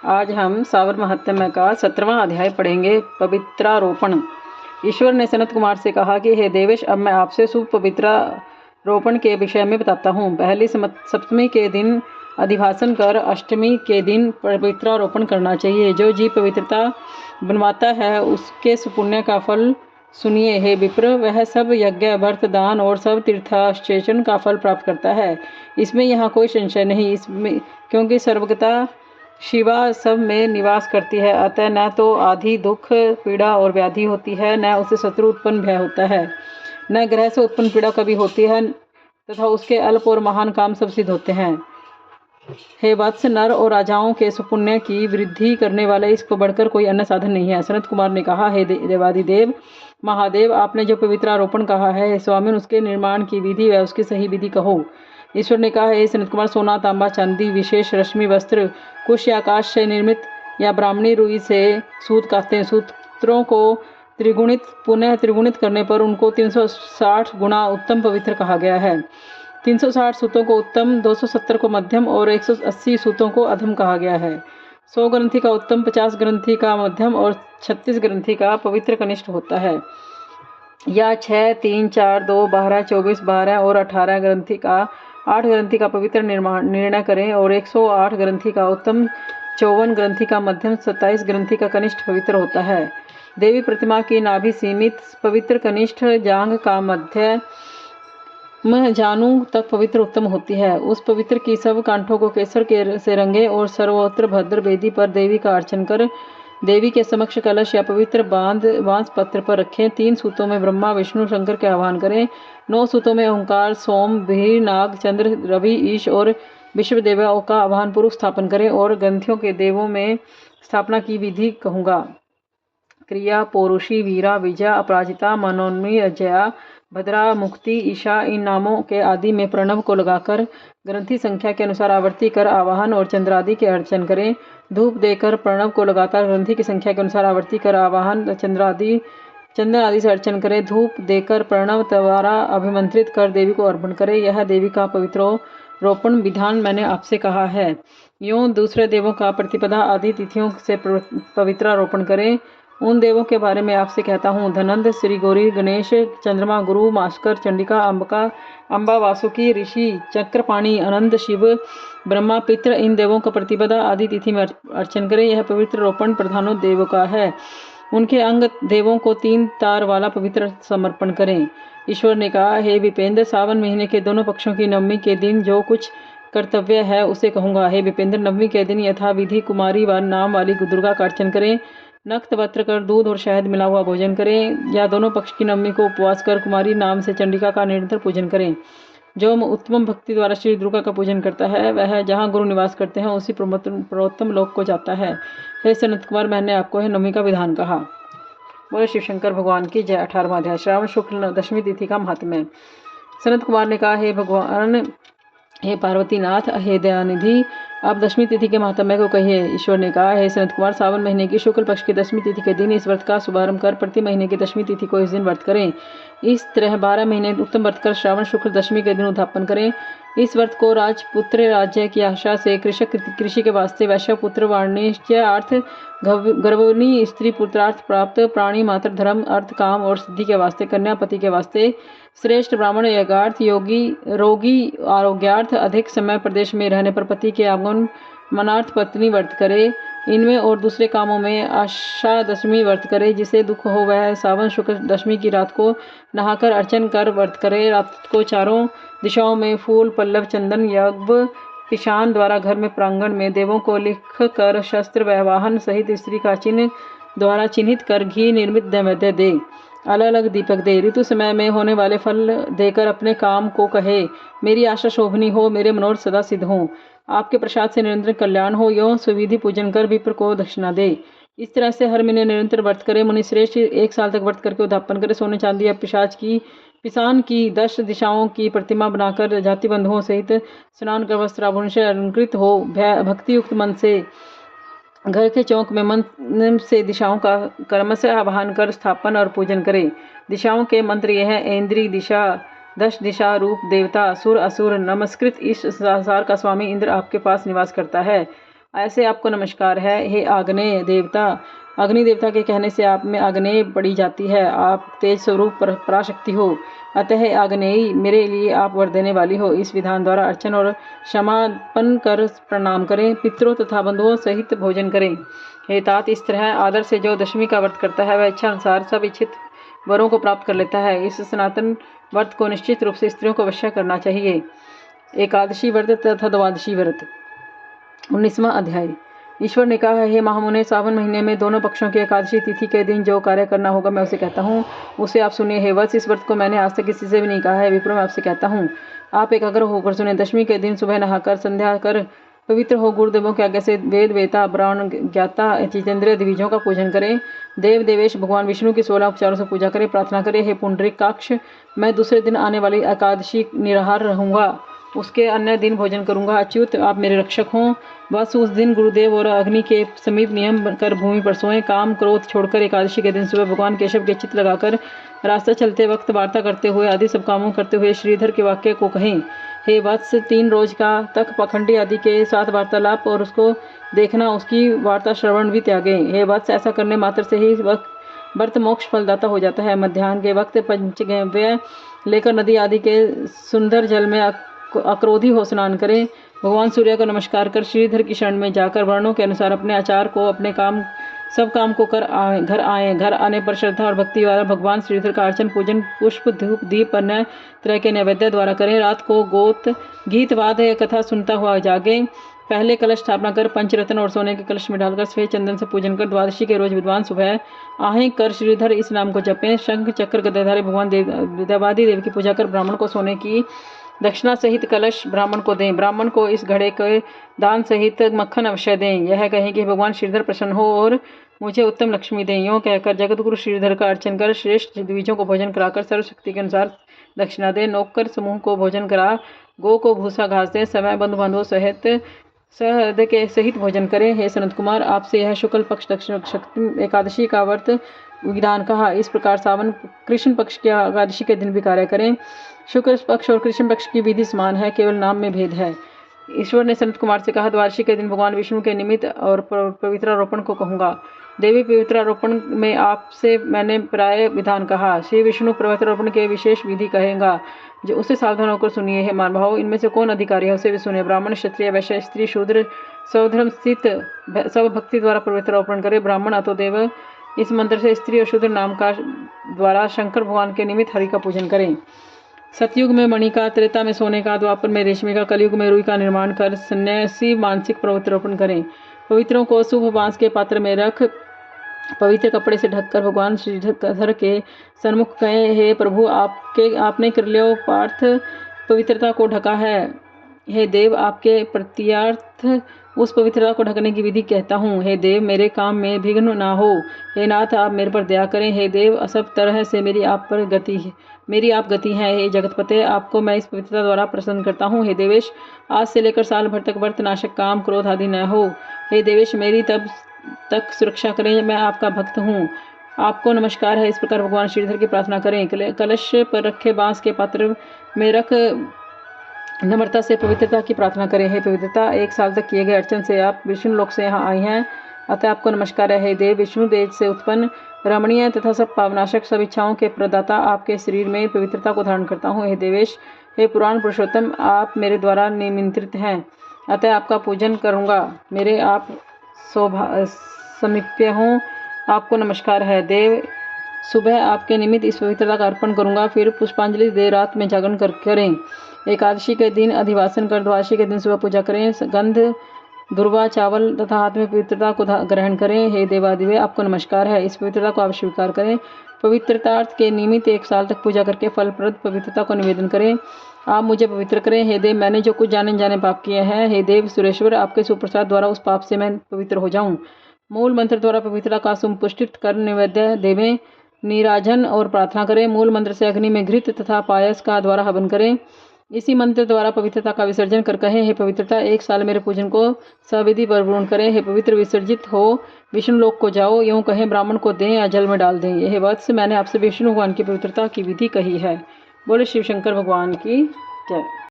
आज हम सावर महात्म्य का 17वां अध्याय पढ़ेंगे, पवित्रारोपण। ईश्वर ने सनत कुमार से कहा कि हे देवेश, अब मैं आपसे शुभ पवित्रारोपण के विषय में बताता हूँ। पहली सप्तमी के दिन अधिभासन कर अष्टमी के दिन पवित्रारोपण करना चाहिए। जो जीव पवित्रता बनवाता है उसके सुपुण्य का फल सुनिए हे विप्र, वह सब यज्ञ, व्रत, दान और सब तीर्थाश्चेषण का फल प्राप्त करता है। इसमें यहाँ कोई संशय नहीं, इसमें क्योंकि सर्वगता शिवा सब में निवास करती है, अतः न तो आदि दुख, पीड़ा और व्याधि होती है, न उसे शत्रु उत्पन्न भय होता है, न ग्रह से उत्पन्न पीड़ा कभी होती है, तथा उसके अल्प और महान काम सब सिद्ध होते हैं। हे वत्स, नर और राजाओं के सुपुण्य की वृद्धि करने वाले इसको बढ़कर कोई अन्य साधन नहीं है। सनत कुमार ने कहा, हे देवादिदेव महादेव, आपने जो पवित्रारोपण कहा है स्वामी, उसके निर्माण की विधि व उसकी सही विधि कहो। ईश्वर ने कहा, हे सनत कुमार, सोना, तांबा, चांदी, विशेष रश्मि वस्त्र, कुश या आकाश से निर्मित या ब्राह्मणी रुई से सूत काटते हैं। सूत्रों को त्रिगुणित पुनः त्रिगुणित करने पर उनको 360 गुना उत्तम पवित्र कहा गया है। 360 सूतों को उत्तम, 270 को मध्यम और 180 सूतों को अधम कहा गया है। 100 ग्रंथि का उत्तम, 50 ग्रंथि का मध्यम और 36 ग्रंथि का पवित्र कनिष्ठ होता है। या 6, 3, 4, 2, 12, 24, 12 और 18 ग्रंथि का 8 ग्रंथि का पवित्र निर्णय करें और 108 ग्रंथि का उत्तम, 54 ग्रंथि का मध्यम, 27 ग्रंथि का कनिष्ठ पवित्र होता है। देवी प्रतिमा की नाभि सीमित पवित्र कनिष्ठ, जांघ का मध्य जानू तक पवित्र उत्तम होती है। उस पवित्र की सब कांठों को केसर के से रंगे और सर्वोत्र भद्र वेदी पर देवी का अर्चन कर देवी के समक्ष कलश या पवित्र बांस पत्र पर रखें। 3 सूतों में ब्रह्मा, विष्णु, शंकर के आह्वान करें। 9 सूतों में ओंकार, सोम, भीर, नाग, चंद्र, रवि, ईश और विश्व देवों का आह्वान पूर्वक स्थापन करें और ग्रंथियों के देवों में स्थापना की विधि कहूँगा। क्रिया, पौरुषी, वीरा, विजया, अपराजिता, मनोन्मी, अजया, भद्रा, मुक्ति, ईशा, इन नामों के आदि में प्रणव को लगाकर ग्रंथि संख्या के अनुसार आवर्ती कर आवाहन और चंद्रादि के अर्चन करें। धूप देकर प्रणव को लगातार ग्रंथि की संख्या के अनुसार आवर्ती कर आवाहन चंदन आदि से अर्चन करें। धूप देकर प्रणव द्वारा अभिमंत्रित कर देवी को अर्पण करें। यह देवी का पवित्रोपण विधान मैंने आपसे कहा है। यूँ दूसरे देवों का प्रतिपदा आदि तिथियों से पवित्रारोपण करें। उन देवों के बारे में आपसे कहता हूँ, धनंद, श्री गौरी, गणेश, चंद्रमा, गुरु, मास्कर, चंडिका, अम्बा, वासुकी, ऋषि, चक्रपाणी, आनंद, शिव, ब्रह्मा, पितृ, इन देवों का प्रतिपदा आदि तिथि में अर्चन करें। यह पवित्र रोपण प्रधानों देवों का है। उनके अंग देवों को 3 तार वाला पवित्र समर्पण करें। ईश्वर ने कहा, हे विपेंद्र, सावन महीने के दोनों पक्षों की नवमी के दिन जो कुछ कर्तव्य है उसे कहूँगा। हे विपेंद्र, नवमी के दिन यथा विधि कुमारी व नाम वाली दुर्गा का अर्चन करें। नक्त वस्त्र कर दूध और शहद मिला हुआ भोजन करें। या दोनों पक्ष की नवमी को उपवास कर कुमारी नाम से चंडिका का निरंतर पूजन करें। जो उत्तम भक्ति द्वारा श्री दुर्गा का पूजन करता है वह जहाँ गुरु निवास करते हैं उसी प्रोत्तम लोक को जाता है। हे सनत कुमार, मैंने आपको है नवमी का विधान कहा। बोले शिव शंकर भगवान की जय। 18वां अध्याय, श्रावण शुक्ल दशमी तिथि का महात्म्य। सनत कुमार ने कहा, हे भगवान, हे पार्वतीनाथ, हे दयानिधि, आप दशमी तिथि के महात्म्य को कहिए। ईश्वर ने कहा, हे सनत कुमार, सावन महीने की शुक्ल पक्ष की दशमी तिथि के दिन इस व्रत का शुभारंभ कर प्रति महीने की दशमी तिथि को इस दिन व्रत करें। इस तरह 12 महीने उत्तम व्रत कर श्रावण शुक्ल दशमी के दिन उद्यापन करें। इस व्रत को राजपुत्र राज्य की आशा से, कृषि के वास्ते, वैश्य पुत्र वाणिज्यार्थ, गर्भवती स्त्री पुत्रार्थ प्राप्त, प्राणी मात्र धर्म, अर्थ, काम और सिद्धि के वास्ते, कन्यापति के वास्ते, श्रेष्ठ ब्राह्मण यज्ञार्थ, रोगी आरोग्यार्थ, अधिक समय प्रदेश में रहने पर पति के आगमन मनार्थ पत्नी व्रत करे। इनमें और दूसरे कामों में आशा दशमी व्रत करे। जिसे दुख हो वह सावन शुक्ल दशमी की रात को नहाकर अर्चन कर व्रत करे। रात को चारों दिशाओं में फूल, पल्लव, चंदन, यज्ञ पिशान द्वारा घर में प्रांगण में देवों को लिख कर शस्त्र व वाहन सहित स्त्री का चिन्ह द्वारा चिन्हित कर घी निर्मित नैवेद्य दे। अलग अलग दीपक दे। ऋतु समय में होने वाले फल देकर अपने काम को कहे, मेरी आशा शोभनी हो, मेरे मनोरथ सदा सिद्ध हों, आपके प्रसाद से निरंतर कल्याण हो। यो सुविधि पूजन कर विप्र को दक्षिणा दे। इस तरह से हर महीने निरंतर व्रत करे। मुनि श्रेष्ठ 1 साल तक व्रत करके उद्यापन करे। सोने चांदी या पिसान की 10 दिशाओं की प्रतिमा बनाकर जाति बंधुओं सहित स्नान कर वस्त्र आभूषण से अलंकृत हो भक्ति युक्त मन से घर के चौक में मंत्र से दिशाओं का कर्म से आवाहन कर स्थापन और पूजन करें। दिशाओं के मंत्र यह है, ऐन्द्री दिशा, 10 दिशा, रूप, देवता, सुर, असुर, नमस्कृत। इस संसार का स्वामी इंद्र आपके पास निवास करता है। ऐसे आपको नमस्कार है। हे आग्नेय देवता, अग्नि देवता के कहने से आप में आग्नेय पड़ी जाती है। आप तेज स्वरूप पराशक्ति हो, अतः आग्नेयी मेरे लिए आप वर देने वाली हो। इस विधान द्वारा अर्चन और क्षमापन कर प्रणाम करें, पितरों तथा बंधुओं सहित भोजन करें। हे तात, इस तरह आदर से जो दशमी का व्रत करता है वह इच्छा अनुसार सब इच्छित वरों को प्राप्त कर लेता है। इस सनातन व्रत को निश्चित रूप से स्त्रियों को अवश्य करना चाहिए। एकादशी व्रत तथा द्वादशी व्रत। 19वां अध्याय। ईश्वर ने कहा, हे महामुने, सावन महीने में दोनों पक्षों की एकादशी तिथि के दिन जो कार्य करना होगा मैं उसे कहता हूँ, उसे आप सुनिए। हे वत्स, इस व्रत को मैंने आज तक किसी से भी नहीं कहा है। विप्रो, मैं आपसे कहता हूँ, आप एकाग्र होकर सुने। दशमी के दिन सुबह नहाकर संध्या कर पवित्र हो गुरुदेवों की आज्ञा से वेद वेता ब्राह्मण ज्ञाता जितेंद्रिय दिविजों का पूजन करें। देव देवेश भगवान विष्णु की 16 उपचारों से पूजा करें। प्रार्थना करें, हे पुंडरीकाक्ष, मैं दूसरे दिन आने वाली एकादशी निराहार रहूंगा, उसके अन्य दिन भोजन करूंगा। अच्युत, आप मेरे रक्षक हों। बस उस दिन गुरुदेव और अग्नि के समीप नियम कर भूमि पर सोएं। काम क्रोध छोड़कर एकादशी के दिन सुबह भगवान केशव के चित्र लगाकर रास्ता चलते वक्त वार्ता करते हुए आदि सब कामों करते हुए श्रीधर के वाक्य को कहें। हे वत्स, 3 रोज का तक पखंडी आदि के साथ वार्तालाप और उसको देखना, उसकी वार्ता श्रवण भी त्यागें। हे वत्स, ऐसा करने मात्र से ही व्रत मोक्ष फलदाता हो जाता है। मध्याह्न के वक्त पंचगव्य लेकर नदी आदि के सुंदर जल में अक्रोधी हो स्नान करें। भगवान सूर्य को नमस्कार कर श्रीधर की शरण में जाकर वर्णों के अनुसार अपने आचार को अपने सब काम को कर घर आए। घर आने पर श्रद्धा और भक्ति द्वारा भगवान श्रीधर का अर्चन पूजन पुष्प धूप दीप अन्य तरह के नैवेद्य द्वारा करें। रात को गीत वाद कथा सुनता हुआ जागे। पहले कलश स्थापना कर पंचरत्न और सोने के कलश में डालकर सफेद चंदन से पूजन कर द्वादशी के रोज विद्वान सुबह आहें कर श्रीधर इस नाम को जपें। शंख चक्र गदाधारी भगवान देवादि देव की पूजा कर ब्राह्मण को सोने की दक्षिणा सहित कलश ब्राह्मण को दें। ब्राह्मण को इस घड़े के दान सहित मक्खन अवश्य दें। यह कहें कि भगवान श्रीधर प्रसन्न हो और मुझे उत्तम लक्ष्मी दें। यूँ कहकर जगतगुरु श्रीधर का अर्चन कर श्रेष्ठ द्विजों को भोजन कराकर सर्वशक्ति के अनुसार दक्षिणा दें। नौकर समूह को भोजन करा गो को भूसा घास दें। समय बंधु बांधवों सहित सहृदय के सहित भोजन करें। हे सनत कुमार, आपसे यह शुक्ल पक्ष दक्षिण एकादशी का व्रत विधान कहा। इस प्रकार सावन कृष्ण पक्ष की एकादशी के दिन भी कार्य करें। शुक्ल पक्ष और कृष्ण पक्ष की विधि समान है, केवल नाम में भेद है। ईश्वर ने सनत कुमार से कहा, द्वादशी के दिन भगवान विष्णु के निमित्त और पवित्रारोपण को कहूँगा। देवी पवित्रारोपण में आपसे मैंने प्राय विधान कहा। श्री विष्णु पवित्रारोपण के विशेष विधि कहेगा, जो उससे सावधान होकर सुनिए। हे मानभाव, इनमें से कौन अधिकारी है उसे भी सुनिए। ब्राह्मण क्षत्रिय वैश्य स्त्री शूद्र स्वधर्म स्थित सब भक्ति द्वारा पवित्रारोपण करे। ब्राह्मण अतोदेव इस मंत्र से स्त्री और शूद्र नाम का द्वारा शंकर भगवान के निमित्त हरि का पूजन करें। सतयुग में मणि का, त्रेता में सोने का, द्वापर में रेशमी का, कलयुग में रुई का निर्माण कर सन्यासी मानसिक पवित्रारोपण करें। पवित्रों को शुभ बांस के पात्र में रख पवित्र कपड़े से ढककर भगवान श्रीधर के सन्मुख कहें, हे प्रभु, आपने कृल्यो पार्थ पवित्रता को ढका है। हे देव, आपके प्रत्यार्थ उस पवित्रता को ढकने की विधि कहता हूँ। हे देव, मेरे काम में विघ्न ना हो। हे नाथ, आप मेरे पर दया करें। हे देव, सब तरह से मेरी आप गति है। हे जगतपते, आपको मैं इस पवित्रता द्वारा प्रसन्न करता हूँ। हे देवेश, आज से लेकर साल भर तक व्रत नाशक काम क्रोध आदि न हो। हे देवेश, मेरी तब तक सुरक्षा करें, मैं आपका भक्त हूँ। आपको नमस्कार है। इस प्रकार भगवान श्रीधर की प्रार्थना करें। कलश पर रखे बांस के पात्र में रख नम्रता से पवित्रता की प्रार्थना करें। हे पवित्रता, 1 साल तक किए गए अर्चन से आप विष्णु लोक से यहाँ आई हैं, अतः आपको नमस्कार है। हे देव, विष्णु देव से उत्पन्न रमणीय तथा सब पावनाशक सब इच्छाओं के प्रदाता आपके शरीर में पवित्रता को धारण करता हूँ। हे देवेश, हे पुराण पुरुषोत्तम, आप मेरे द्वारा निमंत्रित हैं, अतः आपका पूजन करूँगा। मेरे आप समीप्य हों, आपको नमस्कार है। देव, सुबह आपके निमित्त इस पवित्रता का अर्पण करूँगा, फिर पुष्पांजलि दे रात में जागरण करें। एकादशी के दिन अधिवासन कर द्वादशी के दिन सुबह पूजा करें। गंध दुर्वा चावल तथा हाथ में पवित्रता को ग्रहण करें। हे देवादिदेव, आपको नमस्कार है। इस पवित्रता को आप स्वीकार करें। पवित्रतार्थ के निमित्त 1 साल तक पूजा करके फलप्रद पवित्रता को निवेदन करें। आप मुझे पवित्र करें। हे देव, मैंने जो कुछ जाने जाने पाप किए हैं, हे देव सुरेश्वर, आपके सुप्रसाद द्वारा उस पाप से मैं पवित्र हो जाऊं। मूल मंत्र द्वारा पवित्रता का सुपुष्टित कर निवेद्य देवें, नीराजन और प्रार्थना करें। मूल मंत्र से अग्नि में घृत तथा पायस का द्वारा हवन करें। इसी मंत्र द्वारा पवित्रता का विसर्जन कर कहें, हे पवित्रता, 1 साल मेरे पूजन को सविधि परिपूर्ण करें। हे पवित्र, विसर्जित हो विष्णु लोक को जाओ। यूँ कहें, ब्राह्मण को दें या जल में डाल दें। यह वत्स, मैंने आपसे विष्णु भगवान की पवित्रता की विधि कही है। बोले शिव शंकर भगवान की जय।